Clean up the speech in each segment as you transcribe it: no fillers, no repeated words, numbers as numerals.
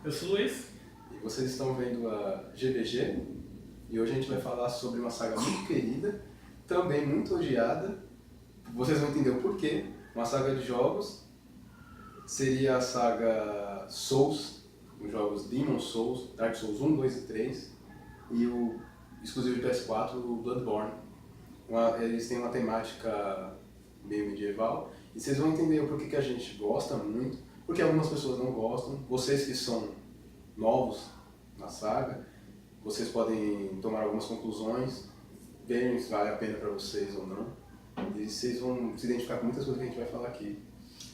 Eu sou o Luiz. E vocês estão vendo a GVG. E hoje a gente vai falar sobre uma saga muito querida, também muito odiada. Vocês vão entender o porquê. Uma saga de jogos. Seria a saga Souls, os jogos Demon Souls, Dark Souls 1, 2 e 3. E o exclusivo de PS4, o Bloodborne. Eles têm uma temática meio medieval. E vocês vão entender o porquê que a gente gosta muito, porque algumas pessoas não gostam. Vocês que são novos na saga, vocês podem tomar algumas conclusões, verem se vale a pena para vocês ou não. E vocês vão se identificar com muitas coisas que a gente vai falar aqui.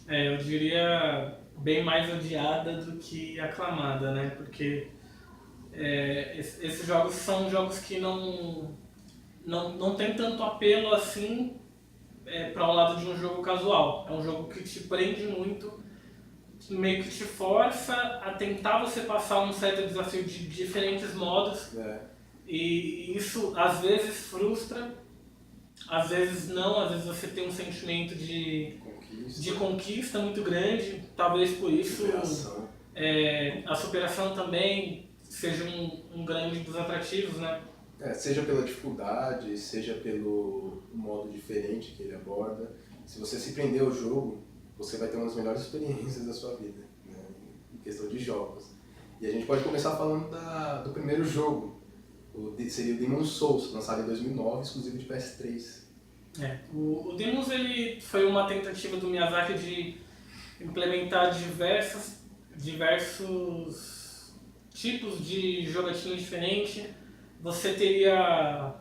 Eu diria bem mais odiada do que aclamada, né? Porque esses jogos são jogos que não tem tanto apelo assim para o lado de um jogo casual. É um jogo que te prende muito, meio que te força a tentar você passar um certo desafio de diferentes modos. E isso às vezes frustra, às vezes não, às vezes você tem um sentimento de conquista muito grande, talvez por isso a superação também seja um grande dos atrativos, né? Seja pela dificuldade, seja pelo modo diferente que ele aborda. Se você se prender ao jogo, você vai ter uma das melhores experiências da sua vida, né, em questão de jogos. E a gente pode começar falando do primeiro jogo, seria o Demon Souls, lançado em 2009, exclusivo de PS3. O Demons ele foi uma tentativa do Miyazaki de implementar diversos tipos de jogatina diferente. Você teria,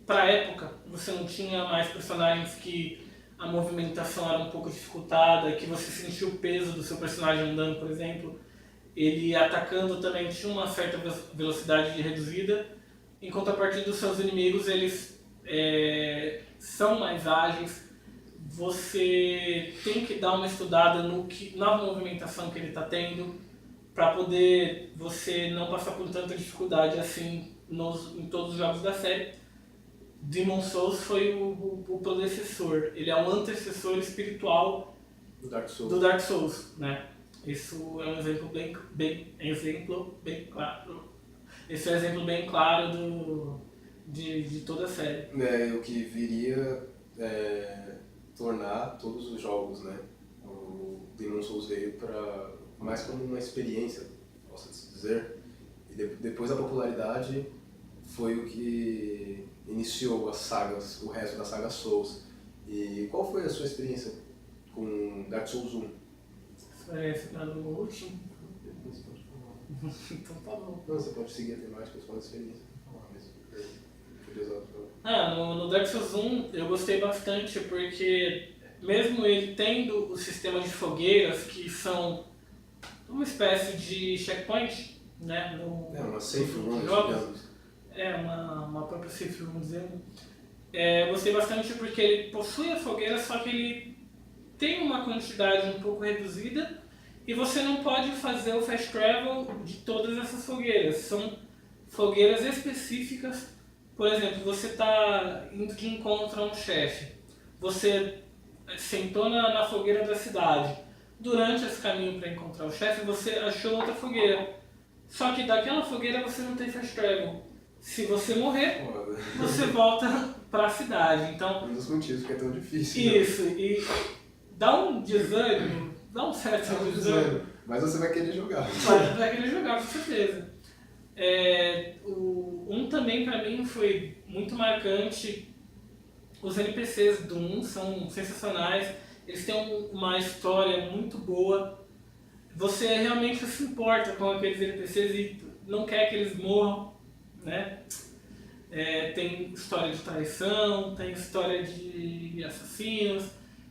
pra época, você não tinha mais personagens que a movimentação era um pouco dificultada, que você sentia o peso do seu personagem andando, por exemplo. Ele atacando também tinha uma certa velocidade reduzida, enquanto a partir dos seus inimigos eles são mais ágeis. Você tem que dar uma estudada na movimentação que ele está tendo, para poder você não passar por tanta dificuldade assim em todos os jogos da série. Demon Souls foi o predecessor, ele é um antecessor espiritual do Dark Souls, né? Isso é um exemplo bem claro. Esse é um exemplo bem claro de toda a série. O que viria tornar todos os jogos, né? O Demon Souls veio para mais como uma experiência, posso dizer. E depois da popularidade foi o que iniciou as sagas, o resto da saga Souls. E qual foi a sua experiência com Dark Souls 1? Você tá no último? Então tá bom. Não, você pode seguir a temática, sua experiência. No Dark Souls 1 eu gostei bastante porque mesmo ele tendo o sistema de fogueiras que são uma espécie de checkpoint, né? Uma safe room, digamos. Uma própria safe room, dizendo. Gostei bastante porque ele possui a fogueira, só que ele tem uma quantidade um pouco reduzida e você não pode fazer o fast travel de todas essas fogueiras. São fogueiras específicas. Por exemplo, você está indo de encontro a um chefe. Você sentou na fogueira da cidade. Durante esse caminho para encontrar o chefe, você achou outra fogueira. Só que daquela fogueira você não tem fast travel. Se você morrer, você volta para a cidade. Então, um dos motivos que é tão difícil. Isso, e dá um desânimo, dá um certo desânimo. Mas você vai querer jogar. Mas vai querer jogar, com certeza. O 1 também para mim foi muito marcante. Os NPCs do 1 são sensacionais. Eles têm uma história muito boa. Você realmente se importa com aqueles NPCs e não quer que eles morram, né? Tem história de traição, tem história de assassinos,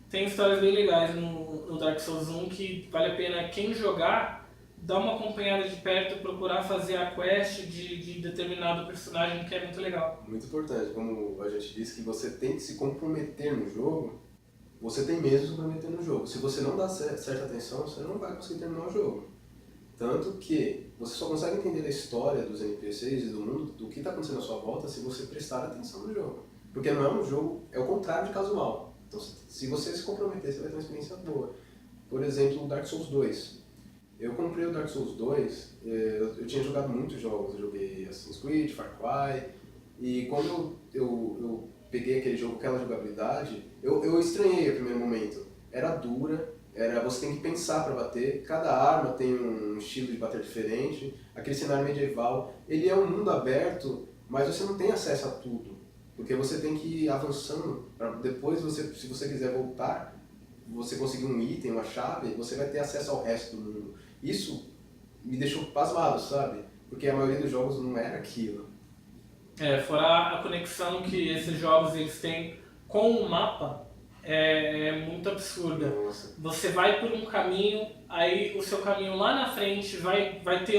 tem histórias bem legais no Dark Souls 1 que vale a pena quem jogar dar uma acompanhada de perto, procurar fazer a quest de determinado personagem, que é muito legal. Muito importante, como a gente disse, que você tem que se comprometer no jogo. Você tem mesmo se comprometer no jogo. Se você não dá certa atenção, você não vai conseguir terminar o jogo. Tanto que você só consegue entender a história dos NPCs e do mundo, do que está acontecendo à sua volta, se você prestar atenção no jogo. Porque não é um jogo, é o contrário de casual. Então, se você se comprometer, você vai ter uma experiência boa. Por exemplo, o Dark Souls 2. Eu comprei o Dark Souls 2, eu tinha jogado muitos jogos, eu joguei Assassin's Creed, Far Cry, e quando eu peguei aquele jogo, aquela jogabilidade, eu estranhei o primeiro momento. Era dura, você tem que pensar para bater, cada arma tem um estilo de bater diferente, aquele cenário medieval, ele é um mundo aberto, mas você não tem acesso a tudo, porque você tem que ir avançando, para depois, se você quiser voltar, você conseguir um item, uma chave, você vai ter acesso ao resto do mundo. Isso me deixou pasmado, sabe? Porque a maioria dos jogos não era aquilo. Fora a conexão que esses jogos eles têm com o mapa, é muito absurda. Nossa. Você vai por um caminho, aí o seu caminho lá na frente vai ter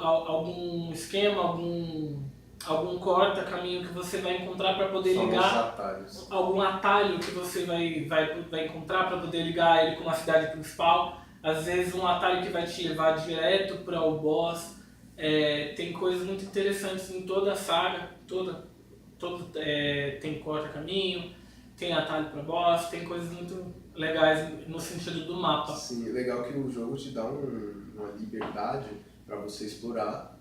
algum esquema, algum corta-caminho que você vai encontrar para poder São os ligar, atalhos. algum atalho que você vai encontrar para poder ligar ele com a cidade principal. Às vezes um atalho que vai te levar direto para o boss. Tem coisas muito interessantes em toda a saga, tem corta-caminho, tem atalho para boss, tem coisas muito legais no sentido do mapa. Sim, legal que o jogo te dá uma liberdade para você explorar,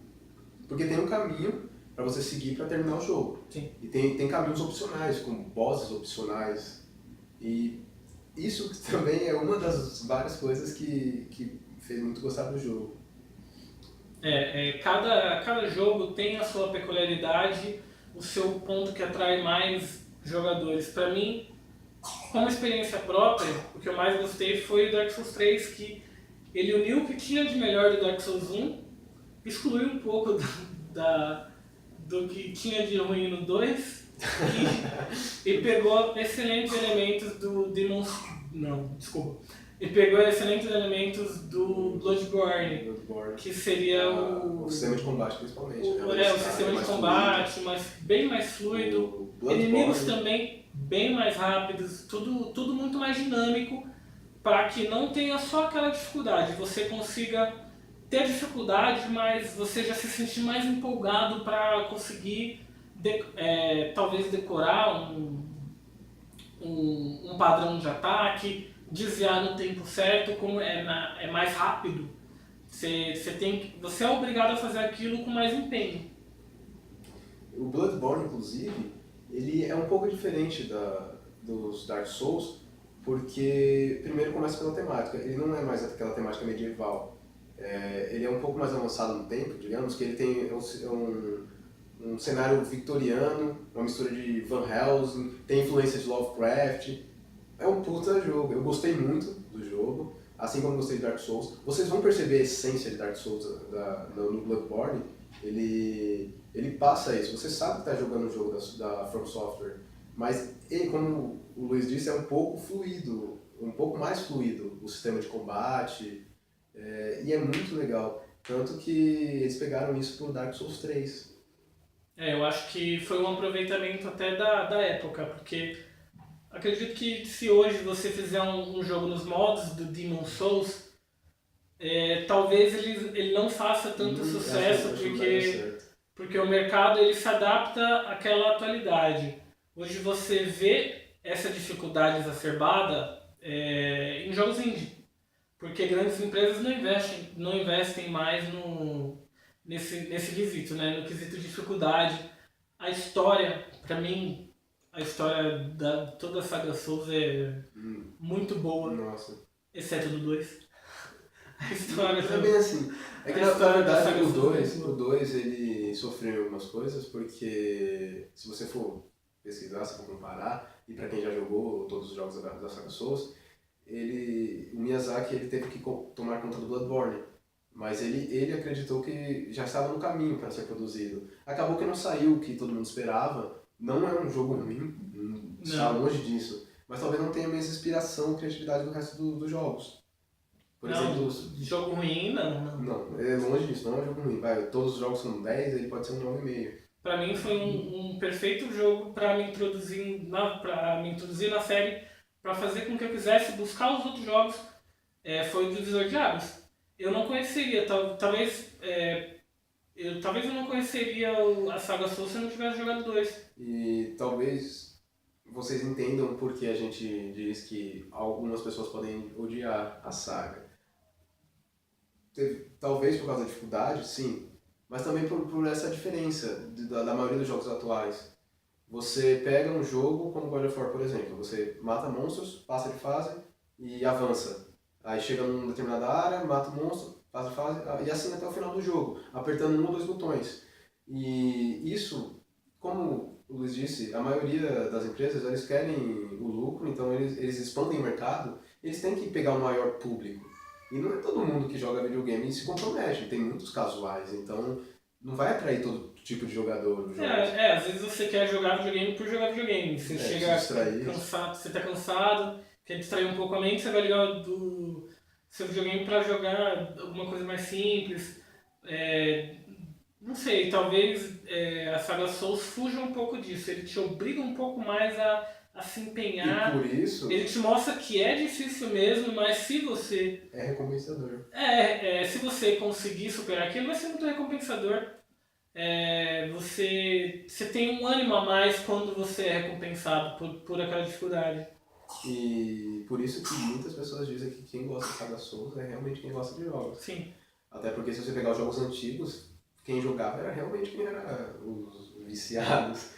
porque tem um caminho para você seguir para terminar o jogo. Sim. E tem caminhos opcionais, como bosses opcionais. E isso também é uma das várias coisas que fez muito gostar do jogo. Cada jogo tem a sua peculiaridade, o seu ponto que atrai mais jogadores. Para mim, como experiência própria, o que eu mais gostei foi o Dark Souls 3, que ele uniu o que tinha de melhor do Dark Souls 1, excluiu um pouco do que tinha de ruim no 2 e pegou excelentes elementos do Demon... Não, desculpa. E pegou excelentes elementos do Bloodborne, que seria o sistema de combate principalmente. O sistema de combate, mas bem mais fluido. Inimigos também bem mais rápidos, tudo muito mais dinâmico, para que não tenha só aquela dificuldade. Você consiga ter dificuldade, mas você já se sentir mais empolgado para conseguir talvez decorar um padrão de ataque, desviar no tempo certo, como é mais rápido. Você é obrigado a fazer aquilo com mais empenho. O Bloodborne, inclusive, ele é um pouco diferente dos Dark Souls, porque primeiro começa pela temática. Ele não é mais aquela temática medieval. Ele é um pouco mais avançado no tempo, digamos, que ele tem um cenário victoriano, uma mistura de Van Helsing, tem influência de Lovecraft. É um puta jogo. Eu gostei muito do jogo, assim como gostei de Dark Souls. Vocês vão perceber a essência de Dark Souls no Bloodborne. Ele passa isso. Você sabe que está jogando um jogo da From Software, mas ele, como o Luiz disse, é um pouco fluido, um pouco mais fluido o sistema de combate, e é muito legal. Tanto que eles pegaram isso pro Dark Souls 3. Eu acho que foi um aproveitamento até da época, porque acredito que se hoje você fizer um jogo nos modos do Demon Souls, talvez ele não faça tanto sucesso, porque o mercado ele se adapta àquela atualidade. Hoje você vê essa dificuldade exacerbada em jogos indie, porque grandes empresas não investem mais nesse quesito, né? No quesito de dificuldade. A história, pra mim, a história da toda a saga Souls é muito boa, Nossa. exceto do 2. A história é bem assim. É que na verdade o 2 2 ele sofreu algumas coisas, porque se você for pesquisar, se for comparar, e pra quem já jogou todos os jogos da saga Souls, o Miyazaki ele teve que tomar conta do Bloodborne. Mas ele acreditou que já estava no caminho para ser produzido. Acabou que não saiu o que todo mundo esperava. Não é um jogo ruim, está longe disso. Mas talvez não tenha a mesma inspiração e criatividade do resto dos jogos. Por exemplo, jogo ruim, não. Não, é longe disso, não é um jogo ruim. Todos os jogos são 10, ele pode ser um 9,5. Pra mim foi um perfeito jogo para me introduzir na série, para fazer com que eu quisesse buscar os outros jogos. Foi o Divisor de Águas. Eu não conheceria, talvez eu não conheceria a saga Souls se eu não tivesse jogado 2. E talvez vocês entendam porque a gente diz que algumas pessoas podem odiar a saga. talvez por causa da dificuldade, sim, mas também por essa diferença da maioria dos jogos atuais. Você pega um jogo como God of War, por exemplo, você mata monstros, passa de fase e avança. Aí chega numa determinada área, mata o monstro, passa de fase e assim até o final do jogo, apertando um ou dois botões. E isso, como o Luiz disse, a maioria das empresas eles querem o lucro, então eles expandem o mercado, eles têm que pegar um maior público. E não é todo mundo que joga videogame e se compromete, tem muitos casuais, então não vai atrair todo tipo de jogador os jogos. Às vezes você quer jogar videogame por jogar videogame. Você chega cansado, você tá cansado, quer distrair um pouco a mente, você vai ligar do seu videogame pra jogar alguma coisa mais simples. Não sei, talvez a saga Souls fuja um pouco disso. Ele te obriga um pouco mais a se empenhar. E por isso... Ele te mostra que é difícil mesmo, mas se você... É recompensador. Se você conseguir superar aquilo, vai ser muito recompensador. Você tem um ânimo a mais quando você é recompensado por aquela dificuldade. E por isso que muitas pessoas dizem que quem gosta de saga Souls é realmente quem gosta de jogos. Sim. Até porque se você pegar os jogos antigos, quem jogava era realmente quem era os viciados,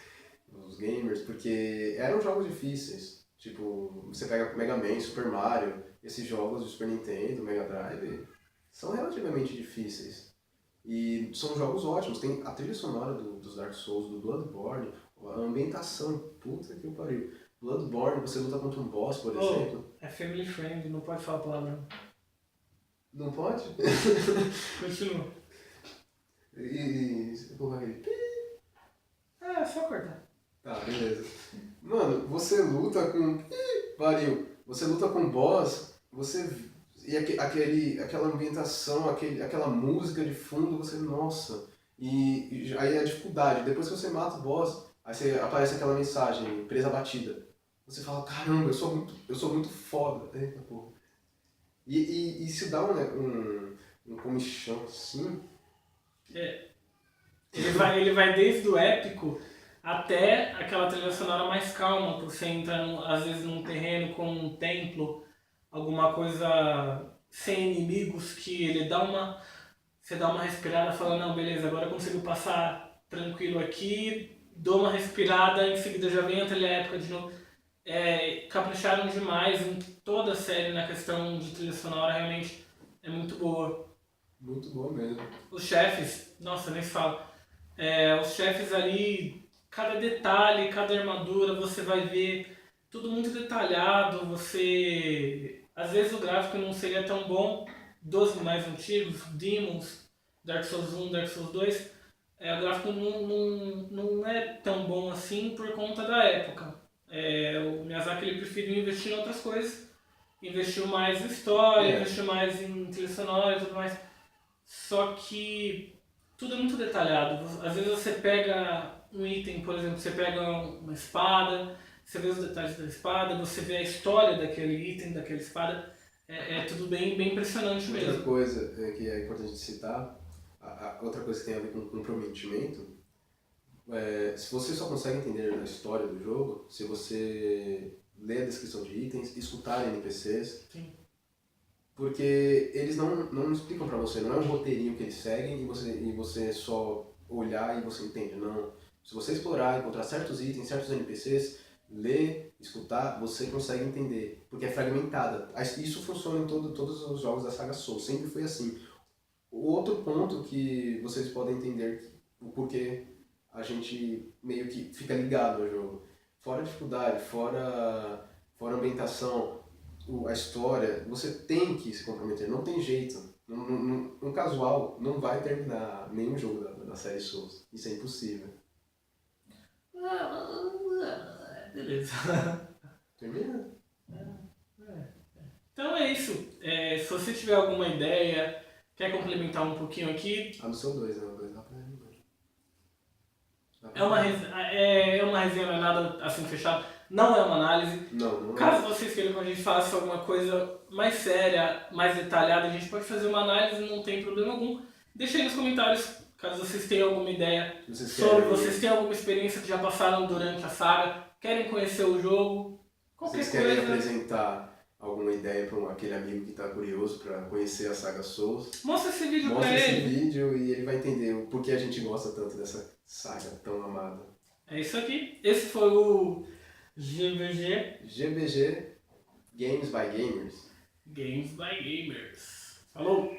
os gamers, porque eram jogos difíceis. Tipo, você pega Mega Man, Super Mario, esses jogos de Super Nintendo, Mega Drive, são relativamente difíceis. E são jogos ótimos, tem a trilha sonora dos Dark Souls, do Bloodborne, a ambientação, puta que pariu. Bloodborne, você luta contra um boss, por exemplo. É family friend, não pode falar palavrão. Não pode? Continua. E você coloca aquele... É só cortar. Tá, beleza. Mano, você luta com... Você luta com um boss, e aquela ambientação, aquela música de fundo, você... Nossa! E aí a dificuldade. Depois que você mata o boss, aí aparece aquela mensagem, presa batida. Você fala, caramba, eu sou muito foda. Eita porra. E isso dá um comichão assim... Ele vai desde o épico até aquela trilha sonora mais calma, que você entra às vezes num terreno como um templo, alguma coisa sem inimigos, que ele você dá uma respirada e fala, não, beleza, agora eu consigo passar tranquilo aqui, dou uma respirada, em seguida já vem a trilha épica de novo. Capricharam demais em toda a série na questão de trilha sonora, realmente é muito boa. Muito boa mesmo. Os chefes, nossa, nem se fala. Os chefes ali, cada detalhe, cada armadura, você vai ver tudo muito detalhado. Às vezes o gráfico não seria tão bom dos mais antigos, Demons, Dark Souls 1, Dark Souls 2. O gráfico não é tão bom assim por conta da época. O Miyazaki ele preferiu investir em outras coisas. Investiu mais em história, investiu mais em trilha sonora e tudo mais. Só que tudo é muito detalhado. Às vezes você pega um item, por exemplo, você pega uma espada, você vê os detalhes da espada, você vê a história daquele item, daquela espada. É tudo bem impressionante mesmo. Outra coisa que é importante citar, outra coisa que tem a ver com comprometimento, se você só consegue entender a história do jogo se você ler a descrição de itens, escutar NPCs. Sim. Porque eles não explicam pra você, não é um roteirinho que eles seguem e você só olhar e você entende, não. Se você explorar, encontrar certos itens, certos NPCs, ler, escutar, você consegue entender, porque é fragmentada. Isso funciona em todos os jogos da saga Souls, sempre foi assim. O outro ponto que vocês podem entender o porquê a gente meio que fica ligado ao jogo, fora a dificuldade, fora a ambientação, a história, você tem que se comprometer, não tem jeito. Um casual não vai terminar nenhum jogo da série Souls. Isso é impossível. Beleza. Termina? Então é isso. Se você tiver alguma ideia, quer complementar um pouquinho aqui... No seu 2, né? O 2 dá pra terminar. É uma resenha, não é nada assim fechado. Não é uma análise. Não Caso vocês queiram que a gente faça alguma coisa mais séria, mais detalhada, a gente pode fazer uma análise, não tem problema algum. Deixa aí nos comentários, caso vocês tenham alguma ideia vocês têm alguma experiência que já passaram durante a saga, querem conhecer o jogo, qualquer vocês coisa. querem apresentar alguma ideia para aquele amigo que está curioso para conhecer a saga Souls, Mostra esse vídeo mostra pra esse ele. vídeo e ele vai entender o porquê a gente gosta tanto dessa saga tão amada. É isso aqui. Esse foi o GVG GBG Games by Gamers. Games by Gamers. Falou!